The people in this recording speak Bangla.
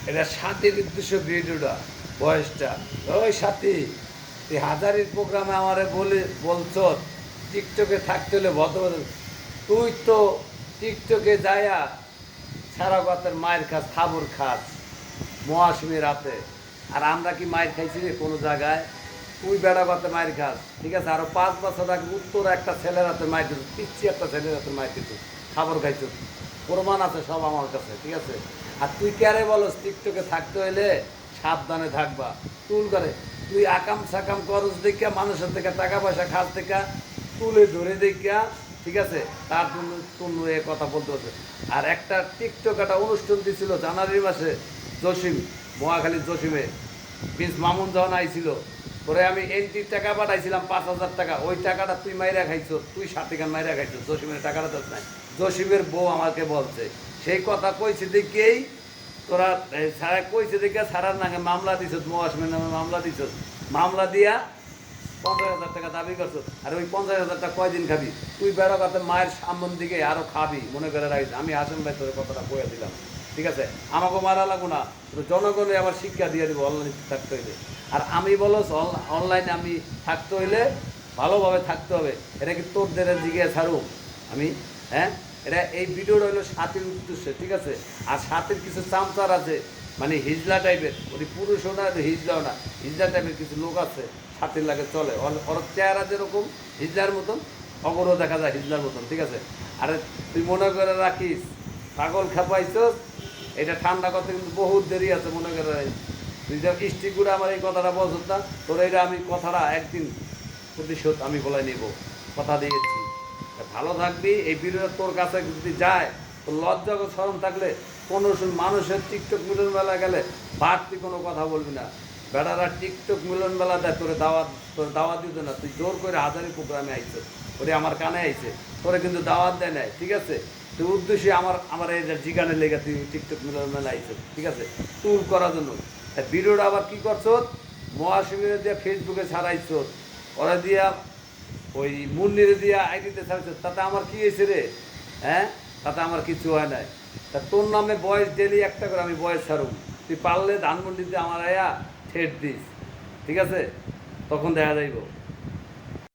এটা সাথীর উদ্দেশ্য ভিডিওটা বয়সটা। ওই সাথী, তুই হাজারির প্রোগ্রামে আমারে বলছ টিকটকে থাকতে হলে ভদ্র, তুই তো টিকটকে যায়া সারা কথার মায়ের খাস, খাবর খাস মহাসিমের রাতে। আর আমরা কি মায়ের খাইছি রে কোনো জায়গায়? তুই বেড়া কথা মায়ের খাস, ঠিক আছে? আরো 5 বছর আগে উত্তর একটা ছেলের হাতে মায়ের দিত, পিচ্ছি একটা ছেলের হাতে মায়ের দিত, খাবার খাইছ, প্রমাণ আছে সব আমার কাছে, ঠিক আছে? আর তুই ক্যারে বলস টিকটকে থাকতে হইলে সাবধানে থাকবা, তুল করে তুই আকাম সাকাম করস দেখা, মানুষের থেকে টাকা পয়সা খাস দেখা, তুলে ধরে দেখা, ঠিক আছে? তার জন্য তুমি এ কথা বলতে হচ্ছে। আর একটা টিকটক একটা অনুষ্ঠান দিছিল জানুয়ারি মাসে, জসিম, মহাখালীর জসিমে প্রিন্স মামুন যখন আইছিল, পরে আমি এন্ট্রির টাকা পাঠাইছিলাম 5,000 টাকা, ওই টাকাটা তুই মাইরা খাইছ, তুই 60 মাইরা খাইছ, জসিমের টাকাটা তো নাই। জসিমের বউ আমাকে বলছে, সেই কথা কইছে দেখেই তোরা সারা কইছে দেখে সারার নামে মামলা দিছ, মহাসমের নামে মামলা দিছ, মামলা দিয়া 50,000 টাকা দাবি করছো। আর ওই 50,000 টাকা কয়দিন খাবি তুই? বেড়া কথা মায়ের সামন দিকে আরো খাবি মনে করে রাখিস। আমি হাসেম ভাই তোর কথাটা বয়ে দিলাম, ঠিক আছে? আমাকে মারা লাগবো না, জনগণে আবার শিক্ষা দিয়ে দিব অনলাইনে থাকতে হইলে। আর আমি বলো অনলাইনে আমি থাকতে হইলে ভালোভাবে থাকতে হবে। এটা কি তোরদের জিজ্ঞাসা ছাড়ুক আমি? হ্যাঁ, এটা এই ভিডিওটা হলো সাথীর উদ্দেশ্যে, ঠিক আছে? আর সাথীর কিছু চামচার আছে, মানে হিজলা টাইপের, ওই পুরুষও না হিজলাও না, হিজলা টাইপের কিছু লোক আছে সাথীর লাগে চলে। ওর চেহারা যেরকম হিজলার মতন, অগরও দেখা যায় হিজলার মতন, ঠিক আছে? আরে তুই মনে করে রাখিস পাগল খেপাইছস, এটা ঠান্ডা করতে কিন্তু বহুত দেরি আছে, মনে করে রাখিস। তুই যা স্টিক করে আমার এই কথাটা বলছ না, তোর এটা আমি কথাটা একদিন প্রতিশোধ আমি বলে নিব, কথা দিয়েছি। ভালো থাকবি। এই ভিডিওটা তোর কাছে যদি যায়, তোর লজ্জা স্মরণ থাকলে কোনো মানুষের টিকটক মিলন মেলা গেলে বাড়তি কোনো কথা বলবি না। বেড়ারা টিকটক মিলন মেলা দেয়, তোর দাওয়াত দিত না, তুই জোর করে হাজারি প্রোগ্রামে আইছে, ওরে আমার কানে আইছে, তোরে কিন্তু দাওয়াত দেয় নাই, ঠিক আছে? তুই উদ্দেশ্যে আমার এই জিগানে লেগে তুই টিকটক মিলন মেলা আইছে, ঠিক আছে? টুল করার জন্য। ভিডিওটা আবার কি করছো? মহাসিমের দিয়ে ফেসবুকে ছাড়াইছ, ওরা দিয়া ওই মুন্নিরে দিয়া আইডিতে ছাড়ছ, তাতে আমার কি হয়েছে রে? হ্যাঁ, তাতে আমার কিছু হয় নাই। তা তোর নামে বয়স ডেলি একটা করে আমি বয়স ছাড়ুম, তুই পারলে ধানমন্ডিতে আমার আয়া ঠেট দিস, ঠিক আছে? তখন দেখা যাইব।